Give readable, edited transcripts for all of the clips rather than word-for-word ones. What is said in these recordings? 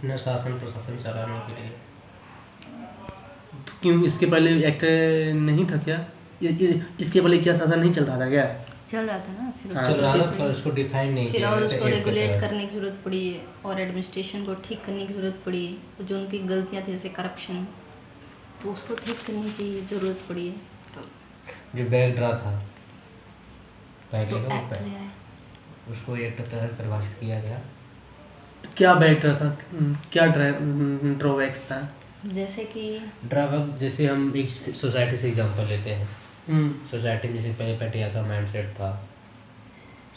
अपना शासन प्रशासन चलाने के लिए। तो क्यों इसके पहले एक्ट नहीं था क्या? इसके पहले क्या शासन नहीं चल रहा था क्या? चल रहा था ना, फिर हाँ, चल रहा था, उसको पर उसको डिफाइन नहीं फिर किया और गया उसको था एक के रेगुलेट तहत। करने की ज़रूरत पड़ी है और एडमिनिस्ट्रेशन को ठीक करने की ज़रूरत पड़ी है। तो जो उनकी गलतियाँ थी जैसे करप्शन, तो उसको ठीक करने की ज़रूरत पड़ी है। जो बैग ड्रा था पहले तो का, एक्ट ले आए। उसको एक्ट तहत परिभाषित किया गया। क्या बैठ रहा था? क्या ड्रॉबैक्स था? जैसे कि ड्राइवर, जैसे हम एक सोसाइटी से एग्जांपल लेते हैं। सोसाइटी में जैसे पहले पटिया का माइंडसेट था,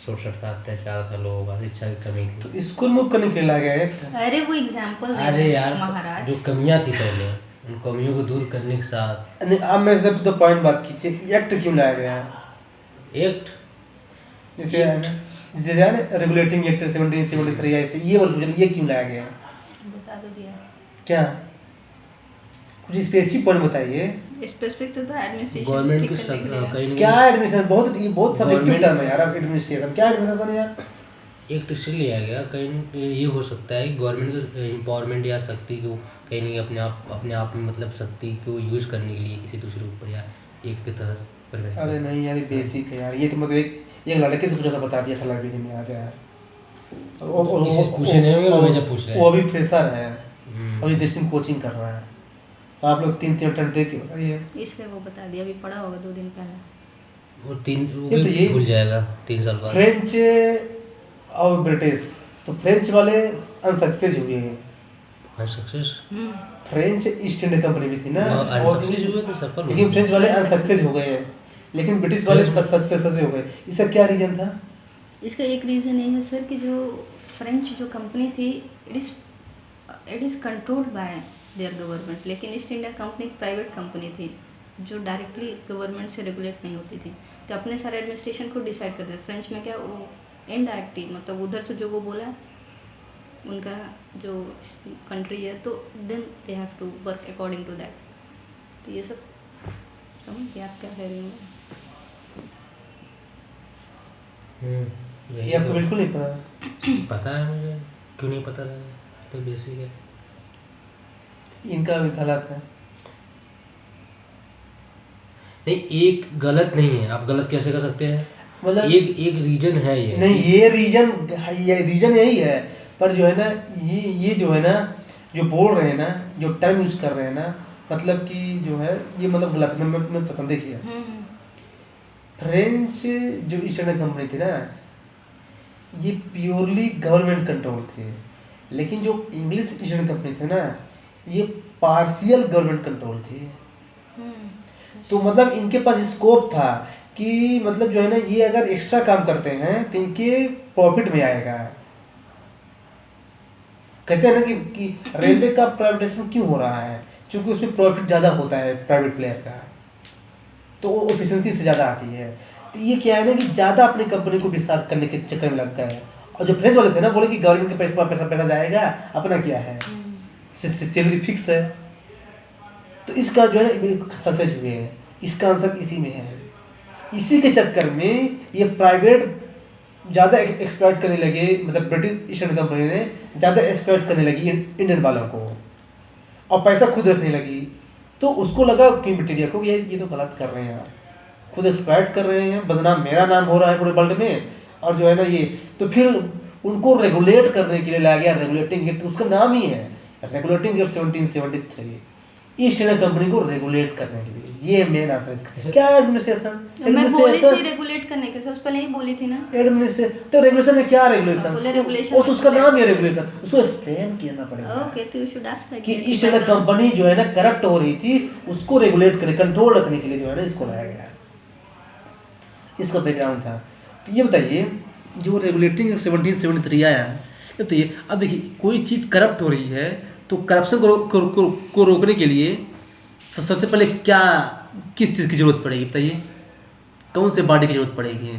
शोषण था, अत्याचार था, लोगों का शिक्षा की कमी थी। तो इसको रिमूव करने के लिए लाया गया एक्ट। अरे वो एग्जाम्पल अरे यार, महाराज, जो कमियां थी पहले, उन कमियों को दूर करने के साथ नहीं, आप मेरे से टू द पॉइंट बात कीजिए, एक्ट क्यों लाया गया है? एक्ट जैसे है ना रेगुलेटिंग एक्ट 1773 ऐसे, ये बोल मुझे ये क्यों लाया गया है? बता दो दिया। क्या कुछ स्पेसिफिक पॉइंट बताइए। स्पेसिफिक तो था एडमिनिस्ट्रेशन गवर्नमेंट ठीक के करने के लिए। कहीं क्या एडमिशन, बहुत सब्जेक्टिव Government- टर्म है यार। अब एडमिनिस्ट्रेशन क्या एडमिनिस्ट्रेशन यार? एक्ट इसलिए लिया गया, कहीं ये हो सकता है कि गवर्नमेंट को एम्पावरमेंट या शक्ति को कहीं नहीं अपने आप में मतलब शक्ति को यूज करने के लिए किसी दूसरे ऊपर या एक के तहत परिभाषित अरे नहीं यार, ये बेसिक है यार। ये तो मतलब एक लड़के से पूछा था, बता दिया था लाइब्रेरी में आज यार। किसी से पूछे नहीं होंगे, हमेशा पूछ रहे हैं। वो अभी फ्रेशर है, हम्म। अभी डिस्टिंग कोचिंग कर रहा है। आप लोग 3 अटेम्प्ट दे के बताइए। इसलिए वो बता दिया, अभी पढ़ा होगा 2 दिन पहले। वो वो ये तो भी ये भूल जाएगा 3 साल बाद। फ्रेंच और ब्रिटिश, तो फ्रेंच वाले अनसक्सेस हुए हैं। Success French east India company भी थी ना, और अनसक्सेस हुए तो सफल लेकिन हुए। फ्रेंच वाले अनसक्सेस हो गए हैं, लेकिन ब्रिटिश वाले फ्रेंच- सक्सेस हो गए। इसका क्या रीजन था? इसका एक रीज़न ये है सर कि जो फ्रेंच जो कंपनी थी, it is controlled by there government, लेकिन ईस्ट इंडिया कंपनी एक प्राइवेट कंपनी थी जो डायरेक्टली गवर्नमेंट से रेगुलेट नहीं होती थी। तो अपने सारे एडमिनिस्ट्रेशन को डिसाइड करते थे। फ्रेंच में क्या, वो इनडायरेक्टली मतलब उधर से जो वो बोला उनका जो कंट्री है, तो then they have to work according to that. तो ये सब समझ गए आप क्या कह रहे हो? ये आपको बिल्कुल नहीं पता? पता है मुझे, क्यों नहीं पता लगा, तो बेसिक है। इनका भी गलत है। नहीं, एक गलत नहीं है, आप गलत कैसे कर सकते हैं? मतलब एक रीजन है ये। नहीं, ये रीजन यही है, पर जो है ना ये जो है ना, जो बोल रहे हैं ना, जो टर्म यूज कर रहे हैं ना, मतलब कि जो है ये मतलब गलत है। मैं बताता हूँ, देखिए फ्रेंच जो ईस्ट इंडिया कंपनी थी ना, ये प्योरली गवर्नमेंट कंट्रोल थे, लेकिन जो इंग्लिश ईस्ट इंडिया कंपनी थी ना, ये पार्शियल गवर्नमेंट कंट्रोल थी। तो मतलब इनके पास स्कोप था कि मतलब जो है ना, ये अगर एक्स्ट्रा काम करते हैं तो इनके प्रॉफिट में आएगा। कहते हैं ना कि रेलवे का प्राइवेटाइजेशन क्यों हो रहा है? क्योंकि उसमें प्रॉफिट ज़्यादा होता है प्राइवेट प्लेयर का, तो वो एफिशिएंसी से ज़्यादा आती है। तो ये क्या है ना कि ज़्यादा अपनी कंपनी को विस्तार करने के चक्कर में लग गए। और जो फ्रेंच वाले थे ना, बोले कि गवर्नमेंट के पैसा जाएगा, अपना क्या है, सैलरी फिक्स है। तो इसका जो है सक्सेस हुए हैं, इसका आंसर इसी में है। इसी के चक्कर में ये प्राइवेट ज़्यादा एक्सप्लॉइट करने लगे, मतलब ब्रिटिश ईस्ट इंडिया कंपनी ने ज़्यादा एक्सप्लॉइट करने लगी इंडियन वालों को, और पैसा खुद रखने लगी। तो उसको लगा कि मटीरियल को ये तो गलत कर रहे हैं यार, खुद एक्सप्लॉइट कर रहे हैं, बदनाम मेरा नाम हो रहा है पूरे वर्ल्ड में, और जो है ना ये, तो फिर उनको रेगुलेट करने के लिए लाया गया रेगुलेटिंग एक्ट। उसका नाम ही है regulating act 1773, east India company को रेगुलेट करने के लिए। ये मेन आंसर इसका। क्या एडमिनिस्ट्रेशन? मैं बोली थी रेगुलेट करने के, उस पहले ही बोली थी ना एडमिनिस्ट्रेशन। तो रेगुलेशन में क्या रेगुलेशन? बोले रेगुलेशन, वो तो उसका नाम ही है रेगुलेशन, उसको एक्सप्लेन करना पड़ेगा। ओके, तो यू शुड आस्क कि ईस्ट इंडिया कंपनी जो है ना करप्ट हो रही थी, उसको रेगुलेट करने, कंट्रोल रखने के लिए जो है ना इसको लाया गया। इसका बैकग्राउंड था। तो ये बताइए, जो रेगुलेटिंग 1773 आया है, तो ये अब देखिए, कोई चीज़ करप्ट हो रही है तो करप्शन को रोकने के लिए सबसे पहले क्या, किस चीज़ की जरूरत पड़ेगी बताइए? कौन से बॉडी की जरूरत पड़ेगी?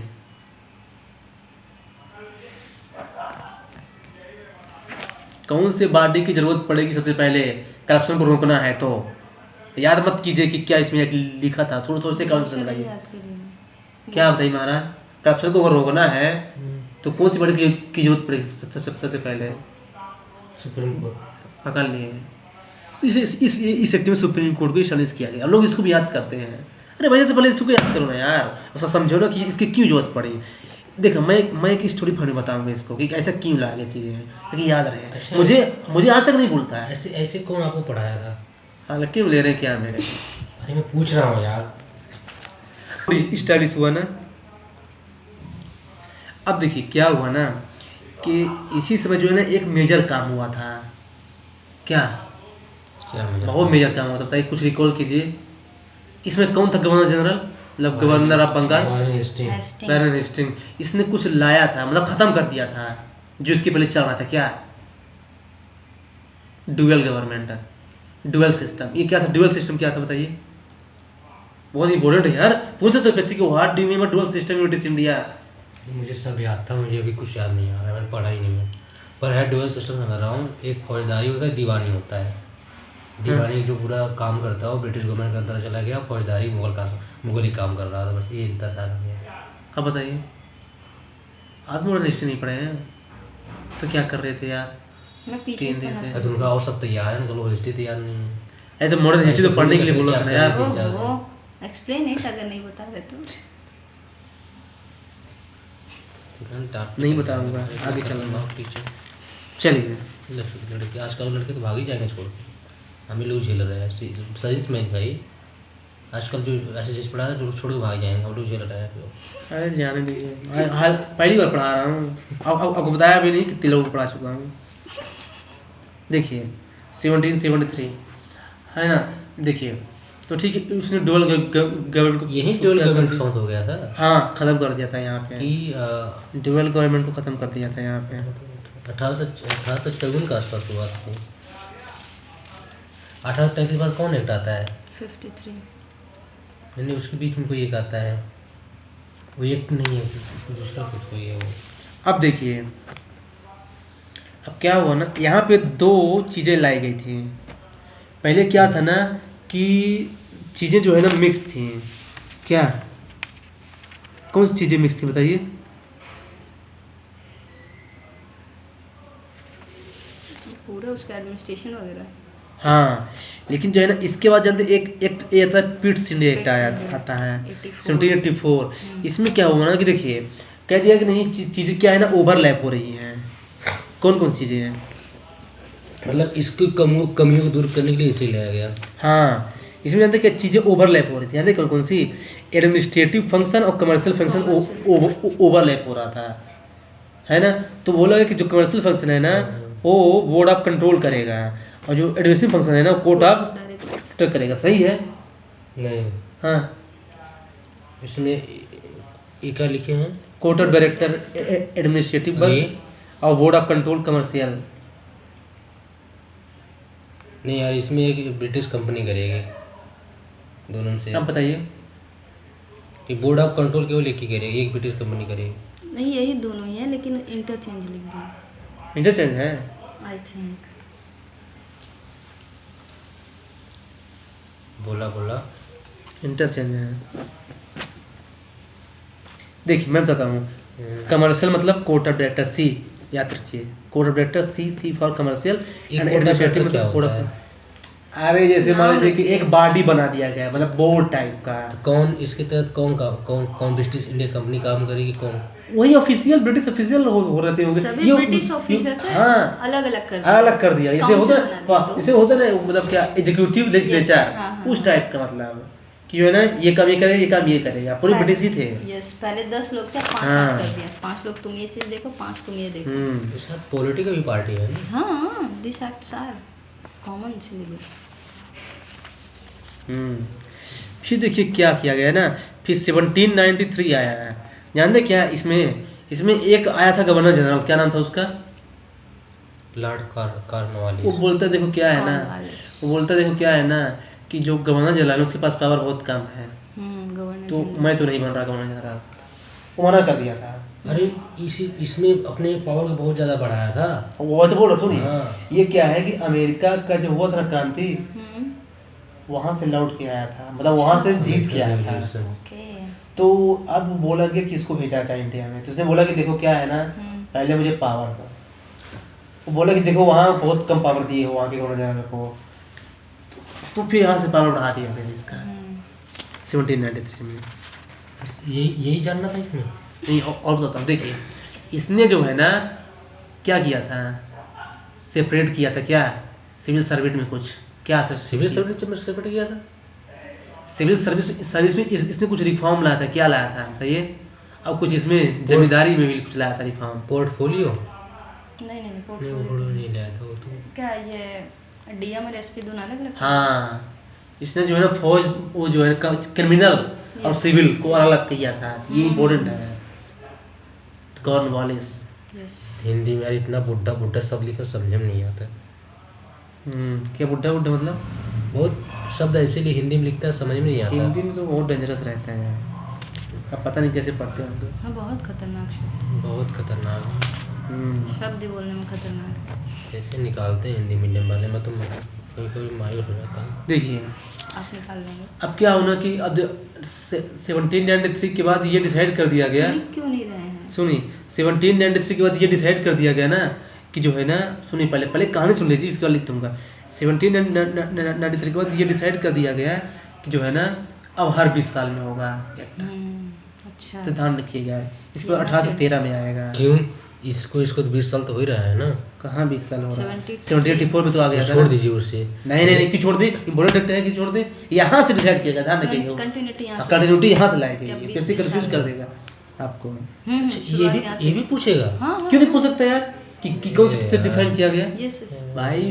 कौन से बॉडी की जरूरत पड़ेगी सबसे पहले करप्शन को रोकना है? तो याद मत कीजिए कि क्या इसमें लिखा था, थोड़ा थोड़ा से काउंसिल लगाइए। क्या बताइए महाराज, करप्शन को अगर रोकना है तो कौन सी बॉडी की जरूरत पड़ेगी सबसे पहले? Supreme court. पकड़ लिए हैं। इस एक्ट में सुप्रीम कोर्ट को चैलेंज किया गया। लोग इसको भी याद करते हैं। अरे भैया से पहले इसको याद करो ना यार, ऐसा समझो ना कि इसकी क्यों जरूरत पड़ी। देखो मैं एक स्टोरी फनी बताऊंगा इसको कि ऐसा क्यों ला ये चीज़ें ताकि याद रहे। अच्छा, मुझे आज तक नहीं भूलता है। ऐसे ऐसे कौन आपको पढ़ाया था? हाँ क्यों ले रहे हैं क्या मेरे? अरे मैं पूछ रहा हूँ यार। स्टाइलिश हुआ ना। अब देखिए क्या हुआ ना कि इसी समय जो है ना एक मेजर काम हुआ था। क्या बहुत मेजर काम हुआ था बताइए, कुछ रिकॉल कीजिए। इसमें कौन था गवर्नर जनरल, मतलब governor of Bengal, Baron Hastings. इसने कुछ लाया था, मतलब खत्म कर दिया था जो इसके पहले चल रहा था। क्या? Dual government, dual system. ये क्या था? ड्यूअल सिस्टम क्या था बताइए? बहुत इंपॉर्टेंट है यार, पूछे तो किसी को what do you mean by dual system in British India. मुझे सब याद था, मुझे अभी कुछ याद नहीं आ रहा है, मैंने पढ़ा ही नहीं है। पर है ड्यूअल सिस्टम समझ रहा हूँ। एक फौजदारी होता है, दीवानी होता है। दीवानी जो पूरा काम करता है वो ब्रिटिश गवर्नमेंट के अंदर चला गया, फौजदारी मुगल ही काम कर रहा था। बस ये इतना था। अब बताइए, आप मॉडर्न हिस्ट्री नहीं पढ़े हैं तो क्या कर रहे थे यार? मैं पीछे 3 दिन से। तो उनका और सब तैयार है, उनको हिस्ट्री तैयार नहीं है। अरे तो मॉडर्न हिस्ट्री तो पढ़ने के लिए बोलो ना यार। वो एक्सप्लेन इट, अगर नहीं बता रहे तो नहीं बताऊंगा, आगे चलूंगा। चलिए, लड़के आजकल लड़के तो भाग ही जाएंगे छोड़ के, हम ही लोग झेल रहे हैं। सजिश में भाई आजकल जो ऐसे चीज़ पढ़ा है जो छोड़ के भाग जाएंगे, हम लोग झेल रहे हैं। अरे जाने दीजिए, हाल पहली बार पढ़ा रहा हूँ। अब आपको बताया भी नहीं कितने लोगों को पढ़ा चुका हूँ। देखिए 1773 है ना। देखिए तो ठीक है, उसने ड्यूअल गवर्नमेंट को, यही ड्यूअल गवर्नमेंट फॉर्म हो गया था। हाँ खत्म कर दिया था यहाँ पे कि ड्यूअल गवर्नमेंट को खत्म कर दिया था यहाँ पे 1854 का आसपास हुआ था। 1833 के बाद कौन एक्ट आता है? 53। नहीं, उसके बीच में कोई एक आता है, वो एक नहीं है, दूसरा कुछ कोई है वो। अब देखिए अब क्या हुआ ना, यहाँ पे 2 चीज़ें लाई गई थी। पहले क्या था ना कि चीज़ें जो है ना मिक्स थी। क्या? कौन सी चीज़ें मिक्स थी बताइए? पूरा उसका एडमिनिस्ट्रेशन वगैरह। हाँ, लेकिन जो है ना इसके बाद जानते एक एक्ट ये आता है, पिट्स इंडिया एक्ट आता है 1784। इसमें क्या हुआ ना कि देखिए कह दिया कि नहीं चीज़ें क्या है ना ओवरलैप हो रही हैं। कौन कौन चीज़ें हैं? मतलब इसकी कमियों को दूर करने के लिए इसे लाया गया। हाँ, इसमें जानते क्या चीज़ें ओवरलैप हो रही थी। जानते कौन कौन सी? एडमिनिस्ट्रेटिव फंक्शन और कमर्शियल फंक्शन ओवरलैप हो रहा था, है ना। तो बोला कि जो कमर्शियल फंक्शन है ना वो बोर्ड ऑफ कंट्रोल करेगा और जो एडमिनिस्ट्रेटिव फंक्शन है ना कोर्ट ऑफ डायरेक्टर करेगा। सही है? नहीं, हाँ, इसमें ये क्या लिखे हैं? कोर्ट ऑफ डायरेक्टर एडमिनिस्ट्रेटिव और बोर्ड ऑफ कंट्रोल कमर्शियल। नहीं यार, इसमें एक ब्रिटिश कंपनी करेगी दोनों से। अब बताइए कि बोर्ड ऑफ कंट्रोल केवल एक ही करेगी, एक ब्रिटिश कंपनी करेगी। नहीं, यही दोनों ही है लेकिन इंटरचेंज लिख दिया। इंटरचेंज है आई थिंक। बोला इंटरचेंज है। देखिए मैं बताता हूँ, कमर्शियल मतलब कोर्ट ऑफ डायरेक्टर, सी याद रखिए, court of director C for commercial and administrative मतलब कोर्ट ऑफ। अरे जैसे मान लीजिए कि एक बॉडी बना दिया गया मतलब बोर्ड टाइप का। तो कौन इसके तहत कौन ब्रिटिश इंडिया कंपनी काम करेगी? कौन? वही ऑफिशियल ब्रिटिश ऑफिशियल हो रहते होंगे। सभी ब्रिटिश ऑफिसर्स हैं, हाँ, अलग अलग कर दिया। इसे होता ना मतलब क्या एग्जीक्यूटिव लेजिस्लेचर उस टाइप का, मतलब कि है ना ये काम ये करे, ये काम ये करेगा। पूरे ब्रिटिश ही थे। यस, पहले 10 लोग थे, 5 कर दिया। 5 लोग तुम ये चीज देखो, 5 तुम ये देखो। तो शायद पॉलिटिकल भी पार्टी है ना। हाँ, this acts are common syllabus. फिर देखिए क्या किया गया ना, फिर 1793 आया है। जानते क्या इसमें एक आया था गवर्नर जनरल, क्या नाम था उसका? Lord Cornwallis. वो बोलता देखो क्या है ना कि जो गवर्नर जनरल उसके पास पावर बहुत कम है, तो मैं तो नहीं बन रहा गवर्नर जनरल, वो मना कर दिया था। अरे इसमें अपने पावर को बहुत ज़्यादा बढ़ाया था। वो तो बोल रहा सुनिए। हाँ। ये क्या है कि अमेरिका का जो हुआ था क्रांति वहाँ से लौट के आया था, मतलब वहाँ से जीत के आया था। तो अब बोला गया कि इसको भेजा था इंडिया में। तो उसने बोला कि देखो क्या है ना, पहले मुझे पावर दो। वो बोला कि देखो वहाँ बहुत कम पावर दिए हो वहाँ के गवर्नर जनरल को, तो फिर यहाँ से पावर बढ़ा दिया गया इसका 1793 में। यही जानना था इसमें। नहीं और बताता हूँ, देखिए इसने जो है ना क्या किया था, सेपरेट किया था क्या सिविल सर्विस में कुछ, क्या सिविल सर्विस में सेपरेट किया था। सिविल सर्विस में इसने कुछ रिफॉर्म लाया था, क्या लाया था बताइए। अब कुछ इसमें जमींदारी में भी कुछ लाया था रिफॉर्म। पोर्टफोलियो नहीं नहीं, वो पोर्टफोलियो नहीं लाया था वो तो। क्या ये डीएम और एसपी दोनों अलग अलग? हाँ, इसने जो है ना फौज, वो जो है क्रिमिनल और सिविल को अलग किया था, ये इम्पोर्टेंट है। कॉर्नवालिस। हिंदी में यार इतना बुड्ढा बुड्ढा सब लिखा समझ में नहीं आता। क्या बुड्ढा बुड्ढा मतलब? बहुत शब्द ऐसे लिए हिंदी में लिखता है समझ में नहीं आता। हिंदी में तो बहुत डेंजरस रहता है, अब पता नहीं कैसे पढ़ते हैं हम हाँ बहुत खतरनाक शब्द, बहुत खतरनाक शब्द बोलने में खतरनाक। कैसे निकालते हैं हिंदी मीडियम वाले में, तो कभी कभी मायूस हो जाता हूँ। देखिए आप निकाल लेंगे। अब क्या होना कि अब 1793 के बाद ये डिसाइड कर दिया गया, लिख क्यों नहीं रहे हैं? सुनिए 1793 के बाद ये डिसाइड कर दिया गया ना कि जो है ना, सुनिए पहले कहानी सुन लीजिए, इसके बाद लिख दूंगा। 1793 के बाद ये डिसाइड कर दिया गया कि जो है ना अब हर 20 साल में होगा एक्ट। अच्छा, तो ध्यान रखिएगा, इसके बाद 1813 में आएगा। क्यों? इसको तो 20 साल तो हो ही रहा है ना। कहाँ 20 साल हो रहा है? 74 1784 में तो आ गया था छोड़ ना। दीजिए उसे। नहीं क्यों छोड़ दे, इम्पोर्टेंट फैक्ट है कि छोड़ दे, यहाँ से डिसाइड किया गया, ध्यान रखिएगा। कंटिन्यूटी यहाँ से। कंटिन्यूटी यहाँ से लाएगी, क्या 20 कैसे कंफ्यूज साल कर में? देगा आपको। ये भी पूछेगा। हाँ क्यों नहीं पूछ सकता यार कि कौन से डिफाइन किया गया यस भाई।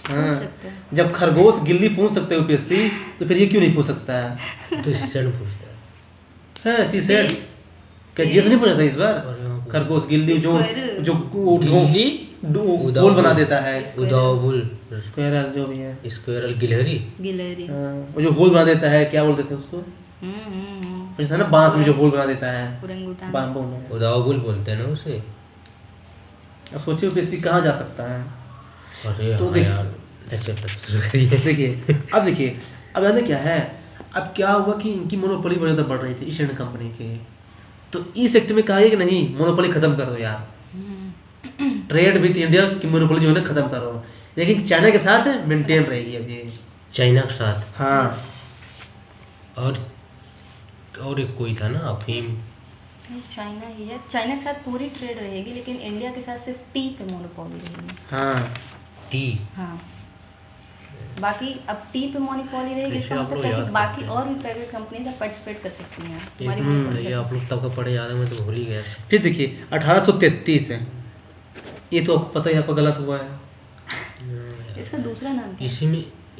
पूछ हाँ, सकते हैं। जब खरगोश गिल्ली पूछ सकते हो यूपीएससी, तो फिर ये क्यों नहीं पूछ सकता है? तो इससे पूछता है। हाँ सी सेड क्या जीएस नहीं पूछा था इस बार? और यहाँ पूछता खरगोश गिल्ली जो स्क्वायर। जो गिल्ली? गोल बना देता है, उदावुल, स्क्वायरल जो भी है, स्क्वायरल, गिलहरी। गिलहरी। हाँ, वो जो होल बना देता है, क्या बोलते थे उसको? कुछ था ना बांस में जो होल बना देता है, ओरंगुटान। बाम्बू में। उदावुल बोलते हैं ना उसे। अब सोचिए यूपीएससी कहाँ जा सकता है। अरे तो हाँ देखिए- यार, लेक्चर शुरू करिए। देखिए अब जाने क्या है, अब क्या हुआ कि इनकी मोनोपोली बहुत ज़्यादा बढ़ रही थी ईस्ट इंडियन कंपनी के, तो इस एक्ट में कहा है कि नहीं मोनोपोली खत्म कर दो यार, ट्रेड विद इंडिया की मोनोपोली जो है ना खत्म करो, लेकिन चाइना के साथ मेंटेन रहेगी अभी। चाइना के साथ। हाँ, और एक कोई था ना अफीम। चाइना ही है, चाइना के साथ पूरी ट्रेड रहेगी, लेकिन इंडिया के साथ सिर्फ टी पे मोनोपोली रहेगी। हाँ, टी। हाँ, बाकी अब टी पे मोनोपोली रहेगी, कैसे इसका आप मतलब लोग है कि याद बाकी करते हैं? और भी प्राइवेट कंपनीज पार्टिसिपेट कर सकती हैं ये हमारी ये आप लोग तब का पढ़े याद है, मैं तो भूल ही गया। फिर देखिए 1833 है, ये तो आपको पता ही, आपका गलत हुआ है। इसका दूसरा नाम क्या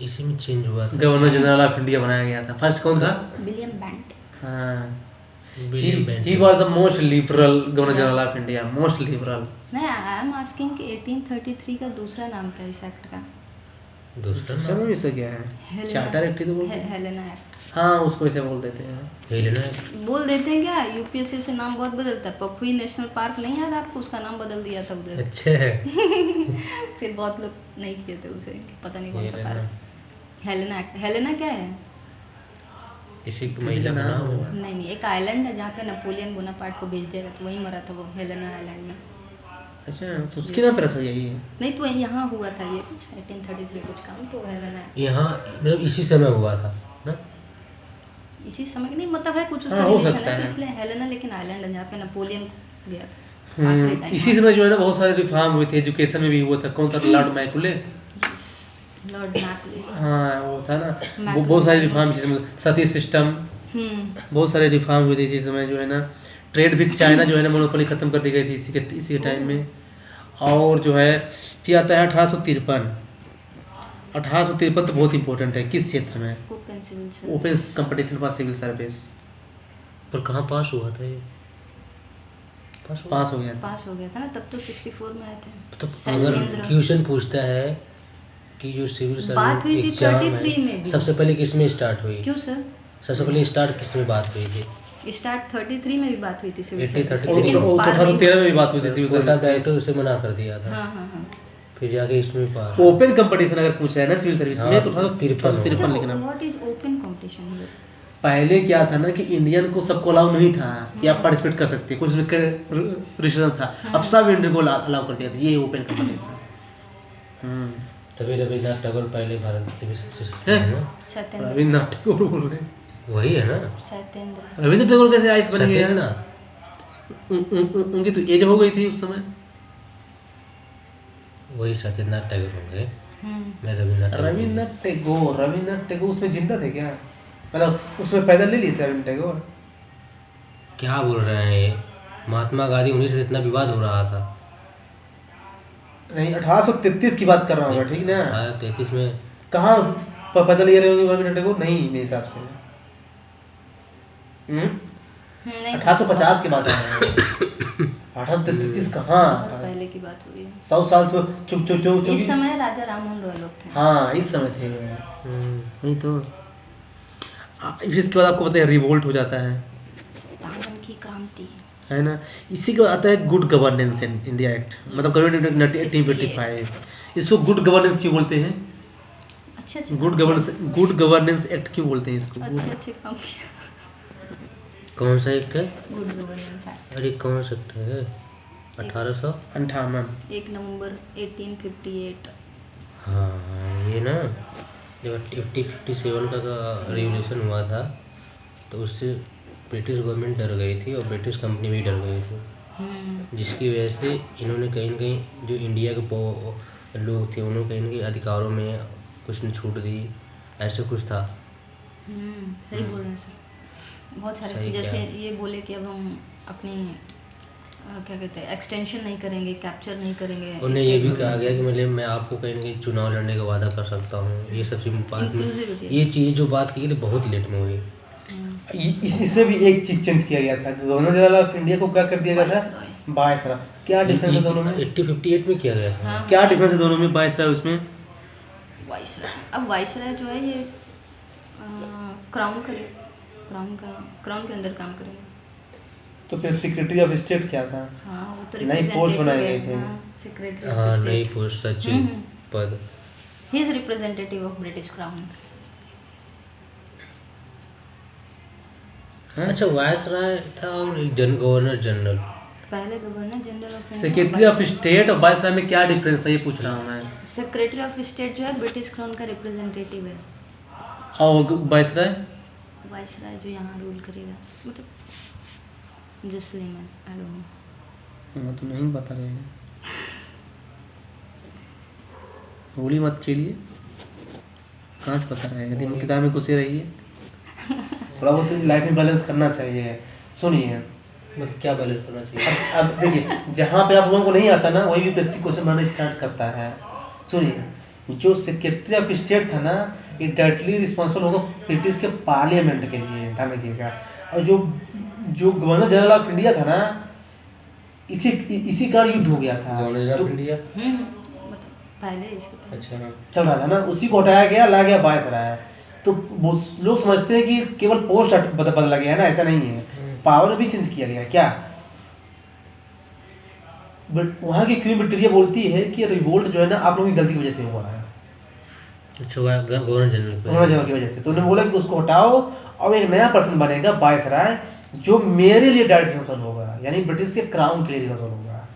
इसी में चेंज हुआ था। गवर्नर जनरल ऑफ इंडिया बनाया गया था, फर्स्ट कौन था? है? William Bent. हाँ, William Bentinck. he was the most liberal governor general of India, most liberal. नहीं, आई एम आस्किंग कि 1833 का दूसरा नाम क्या है इस एक्ट का? दूसरा दूसरा नाम नाम इसका क्या है? चार्टर एक्ट ही तो बोलते हैं। हेलेना एक्ट हाँ, उसको ऐसे बोल देते हैं। हेलेना। बोल देते हैं क्या? यूपीएससी से नाम बहुत बदलता है। पखुई नेशनल पार्क नहीं याद आपको? उसका नाम बदल दिया था उधर। अच्छा है। फिर बहुत लोग नहीं किए थे उसे, पता नहीं कौन सा Helena. Park. Helena act. Helena क्या है? इसी को किसी महिला का का नाम नाम होगा। होगा। नहीं, एक आइलैंड है जहाँ पे नेपोलियन बोनापार्ट को भेज दिया गया, तो वहीं मरा था वो, हेलेना आइलैंड में। अच्छा, तो उसके नाम पे रखा गया ये? नहीं, तो यहाँ हुआ था ये कुछ 1833 कुछ काम, तो हेलेना यहाँ मतलब इसी समय हुआ था ना। इसी समय नहीं, मतलब है कुछ उसका हाँ, हो रिलेशन सकता है, तो है। इसलिए हेलेना, लेकिन आइलैंड है जहाँ पे नेपोलियन गया था आखिरी टाइम। इसी समय जो है ना बहुत सारे रिफॉर्म हुए थे, एजुकेशन में भी हुआ था। कौन था? Lord Macaulay. Lord Macaulay. हाँ, वो था ना, वो मैकुले। बहुत सारे रिफॉर्म, जिसमें सती सिस्टम, बहुत सारे रिफॉर्म हुए थे इसी समय जो है ना। ट्रेड विद चाइना जो है ना मोनोपोली खत्म कर दी गई थी इसी के टाइम में। और जो है फिर आता है 1853। 1853 तो बहुत इंपॉर्टेंट है, किस क्षेत्र में? Open civil service. Open competition for civil service. पर कहाँ पास हुआ था ये? पास हो गया था। पास हो गया था ना, तब तो 64 में आए थे। तो अगर सैलेंद्र। क्वेश्चन पूछता है कि जो सिविल बात हुई थी एग्जाम 33 में है, भी। सबसे पहले किस में स्टार्ट हुई? क्यों सर? सबसे पहले स्टार्ट किस में बात हुई थी? स्टार्ट 33 में भी बात हुई थी सिविल 33 सर्विस, और लेकिन तो पार नहीं- 1813 में भी बात हुई थी सिविल कोटा सर्विस डायरेक्टर उसे मना कर दिया था। हाँ हाँ हाँ। फिर जाके इसमें पास। में। ओपन कंपटीशन अगर पूछा है ना सिविल सर्विस हाँ, में, तो 53 1853 लिखना। What is open competition? पहले क्या था ना कि इंडियन को सबको अलाउ नहीं था कि आप पार्टिसिपेट कर सकते, कुछ रिस्ट्रिक्शन था। अब सब इंडियन को अलाउ कर दिया था, ये ओपन कंपटीशन। तभी रविन्द्रनाथ टैगोर पहले भारत से भी हैं? ना। सत्येंद्र रविन्द्रनाथ टैगोर बोल रहे हैं। वही है ना सत्येंद्र रविन्द्र टैगोर कैसे आइस बन गया? सत्येंद्रनाथ उनकी तो एज हो गई थी उस समय। वही सत्येंद्रनाथ टैगोर होंगे। मैं रविन्द्रनाथ टैगोर उसमें जिंदा थे क्या? मतलब उसमें पैदल ले लिए थे रविन्द्र टैगोर? क्या बोल रहे हैं ये? महात्मा गांधी उन्हीं से इतना विवाद हो रहा था। नहीं, 1833 की बात कर रहा हूँ मैं, ठीक ना? 1833 में कहाँ पैदल ले रहे होंगे रविन्द्र टैगोर? नहीं, मेरे हिसाब से 1850 की बात है। 1833 कहाँ? पहले की बात हुई है। 100 साल तो चुप चुप चुप इस समय राजा राममोहन रॉय लोग थे। हाँ, इस समय थे। नहीं तो इसके बाद आपको पता है रिवोल्ट हो जाता है तांगन की क्रांति, है ना? इसी के बाद आता है good governance in India act, मतलब गवर्नमेंट 1855। इसको गुड गवर्नेंस क्यों बोलते हैं? अच्छे गुड गवर्नेंस एक्ट क्यों बोलते हैं इसको? अच्छे काम किया। कौन सा एक्ट है? गुड गवर्नेंस एक्ट अरे कौन सा एक्ट है? 1858। 1 नवंबर 1858। हाँ ये ना जब 57 का रेवोल्यूशन हुआ था तो उससे ब्रिटिश गवर्नमेंट डर गई थी और ब्रिटिश कंपनी भी डर गई थी, जिसकी वजह से इन्होंने कहीं न कहीं जो इंडिया के लोग थे उन्होंने कहीं न कहीं अधिकारों में कुछ न छूट दी, ऐसे कुछ था। सही बोल रहे हैं सर। बहुत सारे सही जैसे क्या? ये बोले कि अब हम अपनी क्या कहते हैं एक्सटेंशन नहीं करेंगे, कैप्चर नहीं करेंगे। उन्हें ये भी कहा गया कि मतलब मैं आपको कहीं न कहीं चुनाव लड़ने का वादा कर सकता हूँ। ये सब चीज़ बाद में Inclusivity। ये चीज़ जो बात की थी बहुत लेट में हुई। इसमें भी एक चीज चेंज किया गया था, गवर्नर जनरल ऑफ इंडिया को क्या कर दिया गया था? वायसराय। क्या डिफरेंस है दोनों में? 1858 में किया गया था। क्या डिफरेंस है दोनों में? वायसराय उसमें वाइसराय, अब वाइसराय जो है ये क्राउन के अंडर काम करेंगे। तो फिर सेक्रेटरी ऑफ स्टेट क्या था? हाँ वो तो नई पोस्ट बनाए गए थे। सेक्रेटरी हाँ ऑफ नई स्टेट, पोस्ट सचिव पद। He is representative of British crown. अच्छा वायसराय था और एक गवर्नर जनरल। पहले governor general of secretary of state और वायसराय में क्या डिफरेंस था ये पूछ रहा हूँ मैं। सेक्रेटरी ऑफ स्टेट जो है ब्रिटिश क्राउन का रिप्रेजेंटेटिव है, और वायसराय वाइसराय जो यहाँ रूल करेगा, मतलब just lemon I don't know. तो नहीं बता रहे हैं, गोली मत खेलिए, कहाँ से पता रहेगा? दिन में किताब में घुसे रहिए, थोड़ा बहुत लाइफ में बैलेंस करना चाहिए। सुनिए, मतलब क्या बैलेंस करना चाहिए? अब देखिए, जहाँ पे आप लोगों को नहीं आता ना वही भी बेसिक क्वेश्चन बनाना स्टार्ट करता है। सुनिए, जो सेक्रेटरी ऑफ स्टेट था ना ये डायरेक्टली रिस्पॉन्सिबल होगा ब्रिटिश के पार्लियामेंट के लिए, ध्यान रखिएगा। और जो गवर्नर जनरल ऑफ इंडिया था ना इसी कारण युद्ध हो गया था। गवर्नर जनरल तो ऑफ इंडिया मतलब पहले इसके पहले। अच्छा हाँ। चल रहा था ना, उसी को हटाया गया, ला गया वायसराय। तो वो लोग समझते हैं कि केवल पोस्ट बदला गया है ना, ऐसा नहीं है, पावर भी चेंज किया गया। क्या बट वहाँ की क्वीन विक्टोरिया बोलती है कि रिवोल्ट जो है ना आप लोगों की गलती की वजह से हुआ है, अच्छा गवर्नर जनरल की वजह से। तो उन्होंने बोला कि उसको हटाओ और एक नया पर्सन बनेगा वायसराय जो मेरे लिए डायरेक्ट रिस्पॉन्सिबल होगा, यानी ब्रिटिश के क्राउन के लिए रिस्पॉन्सिबल होगा।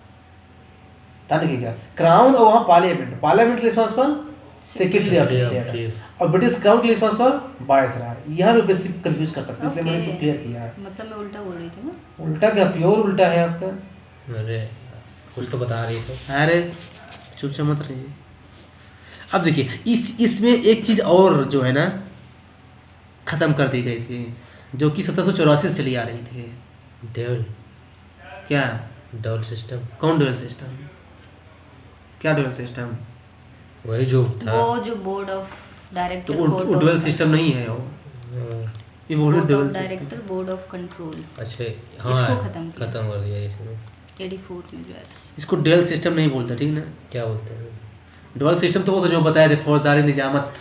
ध्यान रखिएगा, क्राउन और वहाँ parliament responsible secretary of state और ब्रिटिश क्राउन के रिस्पॉन्सिबल वायसराय। यहाँ पे बेसिक कंफ्यूज कर सकते हैं, इसलिए मैंने इसको क्लियर किया है। मतलब मैं उल्टा बोल रही थी ना। उल्टा क्या, प्योर उल्टा है आपका। अरे कुछ तो बता रही थी। अरे चुपचाप मत रहिए। अब देखिए इसमें एक चीज़ और जो है ना ख़त्म कर दी गई थी, जो कि 1784 से चली आ रही थी। डेवल क्या? Double system. कौन डुअल सिस्टम? क्या डुअल सिस्टम? वही जो था वो जो बोर्ड ऑफ तो डायरेक्टर, वो डुअल सिस्टम नहीं है वो, ये बोल रहे dual director system. Board of control. अच्छा इसको हाँ खत्म कर दिया इसने। 84 में जो है था। इसको डुअल सिस्टम नहीं बोलते, ठीक ना? क्या बोलते हैं? डुअल सिस्टम तो वो तो जो बताए थे फौजदारी निजामत,